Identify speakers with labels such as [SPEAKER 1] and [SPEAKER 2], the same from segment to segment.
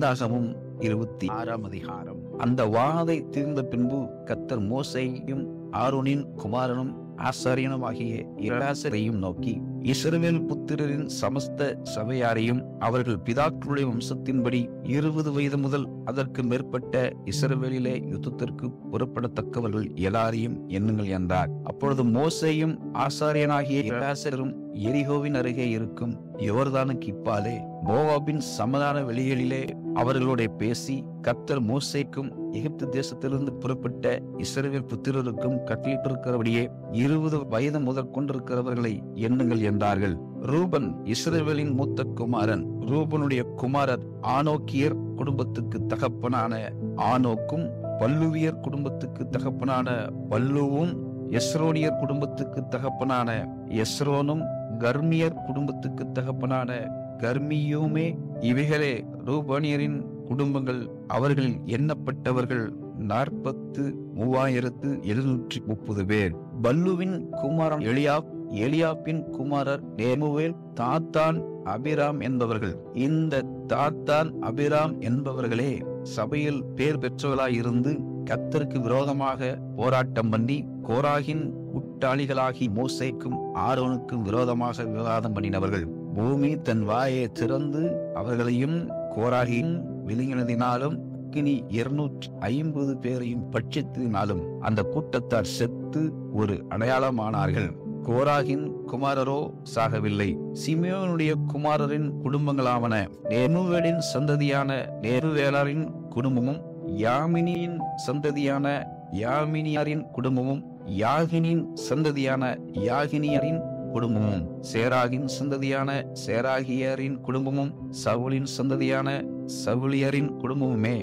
[SPEAKER 1] என்னாகமம் 26 அதிகாரம். அந்த வாதை தீர்ந்த பின்பு கர்த்தர் மோசேயையும் ஆரோனின் குமாரனும் ஆசாரியனுமாகிய எலியாசரையும் நோக்கி, இஸ்ரவேல் புத்திரரின் சமஸ்த சபையாரையும் அவர்கள் பிதாக்களுடைய வம்சத்தின்படி 20 வயது முதல் அதற்கு மேற்பட்ட இஸ்ரவேலிலே யுத்தத்திற்கு புறப்படத்தக்கவர்கள் எல்லாரையும் எண்ணுங்கள் என்றார். அப்பொழுது மோசேயும் ஆசாரியனாகிய எலியாசரும் எரிகோவின் அருகே இருக்கும் யோர்தானுக்கு இப்பாலே மோவாபின் சமதான வெளிகளிலே அவர்களோட பேசி, கர்த்தர் மோசேக்கும் எகிப்து தேசத்திலிருந்து புறப்பட்ட இஸ்ரவேல் புத்திரருக்கும் கட்டளையிட்டிருக்கிறபடியே 20 வயது முதற் கொண்டிருக்கிறவர்களை எண்ணுங்கள் என்றார்கள். ரூபன் இஸ்ரவேலின் மூத்த குமாரன். ரூபனுடைய குமாரர் ஆனோக்கியர் குடும்பத்துக்கு தகப்பனான ஆனோக்கும், பல்லுவியர் குடும்பத்துக்கு தகப்பனான பல்லுவும், எஸ்ரோனியர் குடும்பத்துக்கு தகப்பனான எஸ்ரோனும், கர்மியர் குடும்பத்துக்கு தகப்பனான கர்மியுமே. இவைகளே ரூபனியரின் குடும்பங்கள். அவர்களில் எண்ணப்பட்டவர்கள் 43,730 பேர். பல்லுவின் குமாரன் எலியாப், எலியாப்பின் குமாரர் நேமுவேல், தாத்தான், அபிராம் என்பவர்கள். இந்த தாத்தான், அபிராம் என்பவர்களே சபையில் பேர் பெற்றவர்களாயிருந்து கர்த்தருக்கு விரோதமாக போராட்டம் பண்ணி கோராகின் கூட்டாளிகளாகி மோசேக்கும் ஆரோனுக்கும் விரோதமாக விவாதம் பண்ணினவர்கள். பூமி தன் வாயை திறந்து அவர்களையும் கோராகின் விழுங்கினதினாலும் 250 பேரையும் பட்சித்ததினாலும் அந்த கூட்டத்தார் செத்து ஒரு அடையாளமானார்கள். கோராகின் குமாரரோ சாகவில்லை. சிமியோனுடைய குமாரரின் குடும்பங்களாவன நேமுவேலின் சந்ததியான நேமுவேலரின் குடும்பமும், யாமினியின் சந்ததியான யாமினியாரின் குடும்பமும், யாகினின் சந்ததியான யாகினியரின் குடும்பமும், சேராகின் சந்ததியான சேராகியரின் குடும்பமும், சவுலின் சந்ததியான சவுலியரின் குடும்பமுமே.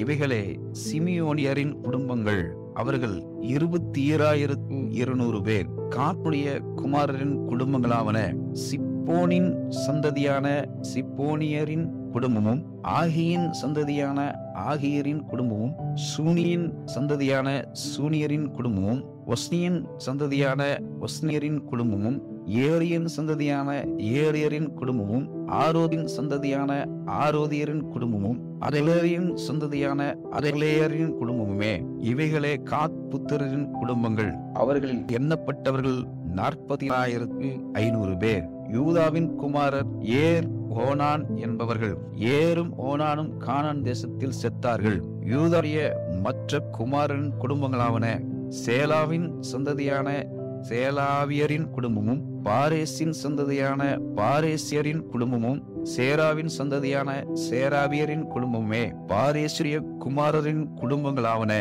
[SPEAKER 1] இவைகளே சிமியோனியரின் குடும்பங்கள். அவர்கள் 27,200 பேர். காத்துடைய குமாரரின் குடும்பங்களாவன சிப்போனின் சந்ததியான சிப்போனியரின் குடும்பமும், ஆகியின் சந்ததியான ஆகியரின் குடும்பமும், சூனியின் சந்ததியான சூனியரின் குடும்பமும், ஒஸ்னியின் சந்ததியான ஒஸ்னியரின் குடும்பமும், ஏரியன் சந்ததியான ஏரியரின் குடும்பமும், ஆரோதின் சந்ததியான ஆரோதியரின் குடும்பமும், அதலேயரின் சந்ததியான அதலேயரின் குடும்பமுமே. இவைகளே காத் புத்திரரின் குடும்பங்கள். அவர்களில் எண்ணப்பட்டவர்கள் 40,500 பேர். யூதாவின் குமாரர் ஏர், ஓனான் என்பவர்கள். ஏரும் ஓனானும் கானான் தேசத்தில் செத்தார்கள். யூதாவுடைய மற்ற குமாரரின் குடும்பங்களாவன சேலாவின் சந்ததியான சேலாவியரின் குடும்பமும், பாரேசின் சந்ததியான பாரேசியரின் குடும்பமும், சேராவின் சந்ததியான சேராவியரின் குடும்பமுமே. பாரேசிய குமாரரின் குடும்பங்களாவன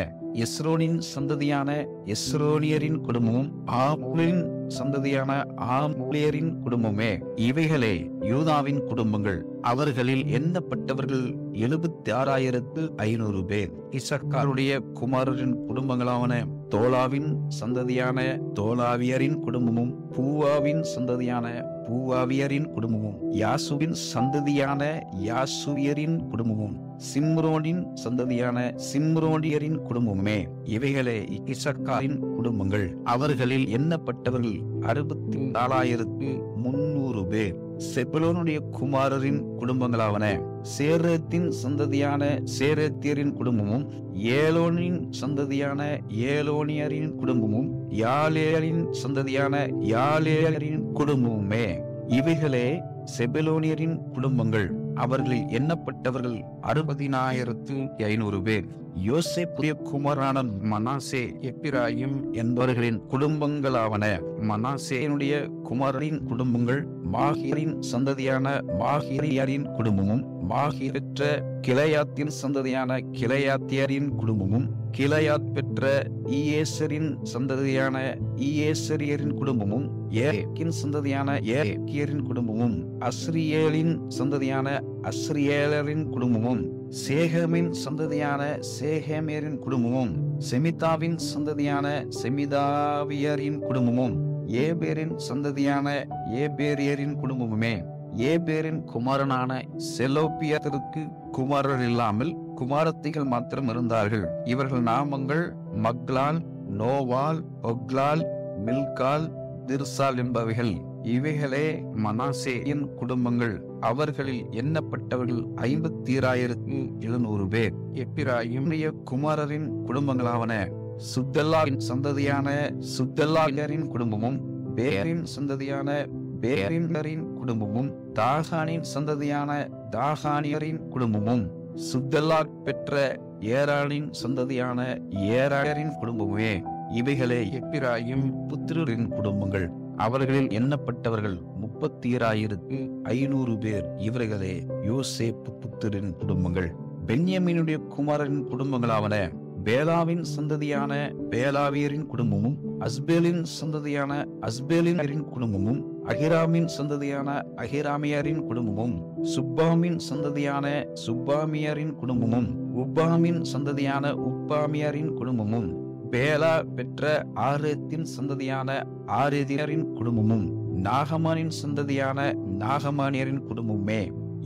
[SPEAKER 1] எஸ்ரோனின் சந்ததியான எஸ்ரோனியரின் குடும்பமும், ஆமூலின் சந்ததியான ஆமூலியரின் குடும்பமே. இவைகளே யூதாவின் குடும்பங்கள். அவர்களில் எண்ணப்பட்டவர்கள் 76,500 பேர். இசக்காருடைய குமாரரின் குடும்பங்களாவன தோலாவின் சந்ததியான தோலாவியரின் குடும்பமும், பூவாவின் சந்ததியான பூவாவியரின் குடும்பமும், யாசுவின் சந்ததியான யாசுவியரின் குடும்பமும், சிம்ரோனின் சந்ததியான சிம்ரோனியரின் குடும்பமே. இவைகளே இசக்காரின் குடும்பங்கள். அவர்களில் எண்ணப்பட்டவர்கள் 64,300 பேர். செபுலோனுடைய குமாரரின் குடும்பங்களாவன சேரேத்தின் சந்ததியான சேரேத்தியரின் குடும்பமும், ஏலோனின் சந்ததியான ஏலோனியரின் குடும்பமும், யாலேயரின் சந்ததியான யாலேயரின் குடும்பமுமே. இவைகளே செபுலோனியரின் குடும்பங்கள். அவர்களில் எண்ணப்பட்டவர்கள் 60,500 பேர். யோசேப்புடைய குமாரனான மனாசே, எப்பிராயிம் என்பவர்களின் குடும்பங்களாவன மனாசேனுடைய குமாரரின் குடும்பங்கள், மாகீரின் சந்ததியான மாகீரியரின் குடும்பமும், மாகீர் பெற்ற கிளையாத்தின் சந்ததியான கிளையாத்தியரின் குடும்பமும், கிளையாத் பெற்ற ஈயேசரின் சந்ததியான ஈயேசரியரின் குடும்பமும், ஏக்கின் சந்ததியான ஏக்கியரின் குடும்பமும், அஸ்ரியேலின் சந்ததியான அஸ்ரியேலரின் குடும்பமும், சேகமின் சந்ததியான சேகேமியரின் குடும்பமும், செமிதாவின் சந்ததியான செமிதாவியரின் குடும்பமும், ஏபேரின் சந்ததியான ஏபேரியரின் குடும்பமுமே. ஏபேரின் குமாரனான செலோப்பியருக்கு குமாரர் இல்லாமல் குமாரத்திகள் மாத்திரம் இருந்தார்கள். இவர்கள் நாமங்கள் மக்லால், நோவால், ஒக்லால், மில்கால், திர்சால் என்பவைகள். இவைகளே மனாசேயின் குடும்பங்கள். அவர்களில் எண்ணப்பட்டவர்கள் 57,700 பேர். எப்பிராயீமுடைய குமாரரின் குடும்பங்களாவன சுத்தெல்லாவின் சந்ததியான சுத்தெல்லாவின் குடும்பமும், பேரின் சந்ததியான பேரின் குடும்பமும், தாகானின் சந்ததியான தாகானியரின் குடும்பமும், சுத்தெல்லா பெற்ற ஏராளின் சந்ததியான ஏராளின் குடும்பமே. இவைகளே எப்பிராயீம் புத்திரரின் குடும்பங்கள். அவர்களில் எண்ணப்பட்டவர்கள் 37,500 பேர். இவர்களே யோசேப்பு புத்திரின் குடும்பங்கள். பென்யமீனுடைய குமாரரின் குடும்பங்களாவன பேலாவின் சந்ததியான பேலாவியரின் குடும்பமும், அஸ்பேலின் சந்ததியான அஸ்பேலியரின் குடும்பமும், அகிராமின் சந்ததியான அகிராமியரின் குடும்பமும், சுப்பாமின் சந்ததியான சுப்பாமியரின் குடும்பமும், உப்பாமின் சந்ததியான உப்பாமியரின் குடும்பமும், பேலா பெற்ற ஆரேத்தின் சந்ததியான ஆரேதியரின் குடும்பமும், நாகமானின் சந்ததியான நாகமானியரின் குடும்பமே.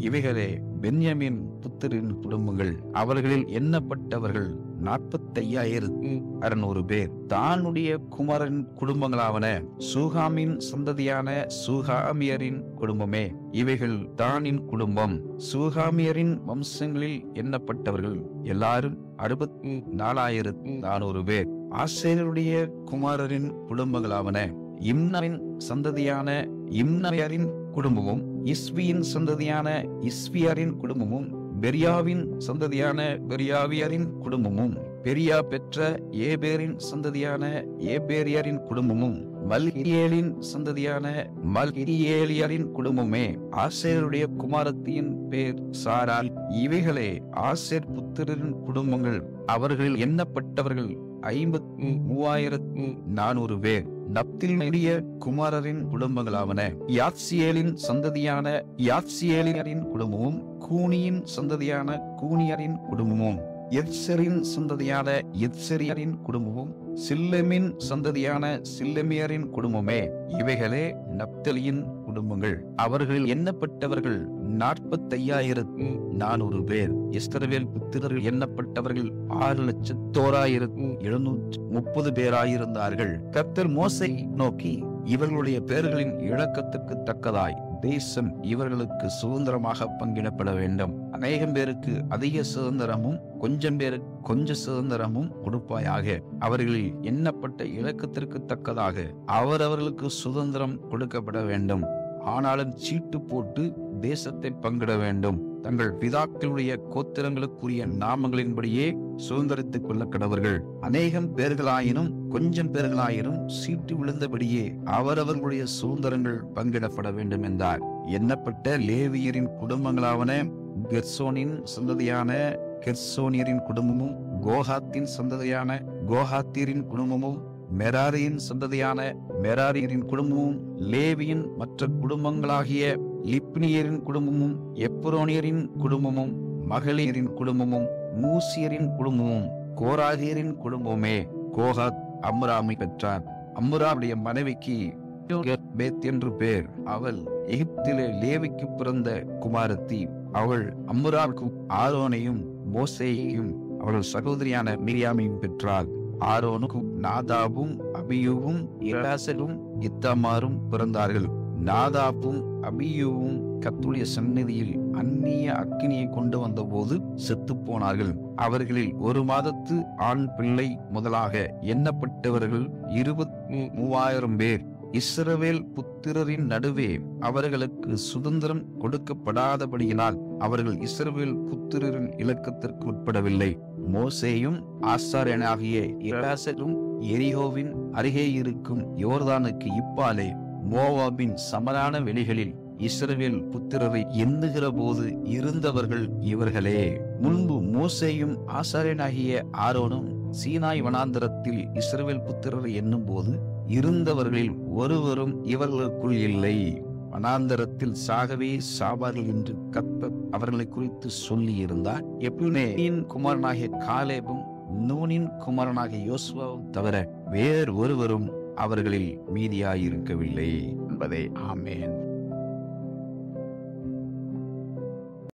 [SPEAKER 1] இவைகளே பென்யமீன் புத்திரின் குடும்பங்கள். அவர்களில் எண்ணப்பட்டவர்கள் 45,600 பேர். தானுடைய குமாரன் குடும்பங்களாவன சூகாமின் சந்ததியான சூகாமியரின் குடும்பமே. இவைகள் தானின் குடும்பம். சூகாமியரின் வம்சங்களில் எண்ணப்பட்டவர்கள் எல்லாரும் 64,400 பேர். ஆசேருடைய குமாரரின் குடும்பங்களாவன இம்னாவின் சந்ததியான இம்னாவியரின் குடும்பமும், இஸ்வியின் சந்ததியான இஸ்வியரின் குடும்பமும், பெரியாவின் சந்ததியான பெரியாவியரின் குடும்பமும், பெரியா பெற்ற ஏபேரின் சந்ததியான ஏபேரியரின் குடும்பமும், மல்கியேலின் சந்ததியான மல்கியேலியரின் குடும்பமே. ஆசேருடைய குமாரத்தியின் பேர் சாராள். இவைகளே ஆசேர் புத்திரரின் குடும்பங்கள். அவர்களில் எண்ணப்பட்டவர்கள் 53,400 பேர். நப்தலினுடைய குமாரரின் குடும்பங்களாவன யாத்சியேலின் சந்ததியான யாத்சியேலியரின் குடும்பமும், கூனியின் சந்ததியான கூனியரின் குடும்பமும், எத்செரின் சந்ததியான எத்செரியரின் குடும்பமும், சில்லெமின் சந்ததியான சில்லெமியரின் குடும்பமே. இவைகளே நப்தலியின் குடும்பங்கள். அவர்களில் எண்ணப்பட்டவர்கள் 45,400 பேர். இஸ்ரவேல் புத்திரர்கள் எண்ணப்பட்டவர்கள் 6,01,730 பேராயிருந்தார்கள். கர்த்தர் மோசை நோக்கி, இவர்களுடைய பெயர்களின் இலக்கத்துக்கு தக்கதாய் தேசம் இவர்களுக்கு சுதந்திரமாக பங்கிடப்பட வேண்டும். அநேகம் பேருக்கு அதிக சுதந்திரமும் கொஞ்சம் பேருக்கு கொஞ்ச சுதந்திரமும் கொடுப்பாயாக. அவர்களில் எண்ணப்பட்ட இலக்கத்திற்கு தக்கதாக அவரவர்களுக்கு சுதந்திரம் கொடுக்கப்பட வேண்டும். ஆனாலும் சீட்டு போட்டு தேசத்தை பங்கிட வேண்டும். தங்கள் பிதாக்களுடைய கோத்திரங்களுக்குரிய நாமங்களின்படியே சுதந்திரத்துக் கொள்ள கடவர்கள். அநேகம் பேர்களாயினும் கொஞ்சம் பேர்களாயினும் சீட்டு விழுந்தபடியே அவரவர்களுடைய சுதந்திரங்கள் பங்கிடப்பட வேண்டும் என்றார். எண்ணப்பட்ட லேவியரின் குடும்பங்களாவன கெர்சோனின் சந்ததியான கெர்சோனியரின் குடும்பமும், கோகாத்தின் சந்ததியான கோகாத்தியரின் குடும்பமும், மெராரியின் சந்ததியான மெராரியரின் குடும்பமும், லேவியின் மற்ற குடும்பங்களாகிய லிப்னியரின் குடும்பமும், எப்ரோனியரின் குடும்பமும், மகளிரின் குடும்பமும், மூசியரின் குடும்பமும், கோராகியரின் குடும்பமே. கோகாத் அம்ராமை பெற்றார். அம்ராவுடைய மனைவிக்கு யோகேபேத் என்று பேர். அவள் எகிப்திலே லேவிக்கு பிறந்த குமாரத்தி. அவள் அம்ராவுக்கும் ஆரோனையும் மோசேயையும் அவள் சகோதரியான மிரியாமையும் பெற்றாள். ஆரோனுக்கும் நாதாபும் அபியூவும் எலாசரும் இத்தாமாரும் பிறந்தார்கள். நாதாபும் அபியூவும் கர்த்தருடைய சந்நிதியில் அந்நிய அக்கினியை கொண்டு வந்த போது செத்து போனார்கள். அவர்களில் 1 மாதத்து ஆண் பிள்ளை முதலாக எண்ணப்பட்டவர்கள் 23,000 பேர். இஸ்ரவேல் புத்திரரின் நடுவே அவர்களுக்கு சுதந்திரம் கொடுக்கப்படாதபடியினால் அவர்கள் இஸ்ரவேல் புத்திரரின் இலக்கத்திற்கு உட்படவில்லை. மோசேயும் ஆசாரியனாகிய எலாசரும் எரிகோவின் அருகே இருக்கும் யோர்தானுக்கு இப்பாலே மோவாபின் சமனான வெளிகளில் இஸ்ரவேல் புத்திரரை எண்ணுகிற போது இருந்தவர்கள் இவர்களே. முன்பு மோசேயும் ஆசாரியனாகிய ஆரோனும் சீனாய் வனாந்தரத்தில் இஸ்ரவேல் புத்திரரை எண்ணும் போது இருந்தவர்களில் ஒருவரும் இவர்களுக்குள் இல்லை. வனாந்தரத்தில் சாகவே சாவார்கள் என்று கர்த்தர் அவர்களை குறித்து சொல்லி இருந்தார். எப்னேயின் குமாரனாகிய காலேபும் நூனின் குமாரனாகிய யோசுவாவும் தவிர வேறு ஒருவரும் அவர்களில் மீதியாயிருக்கவில்லை என்பதே. ஆமென்.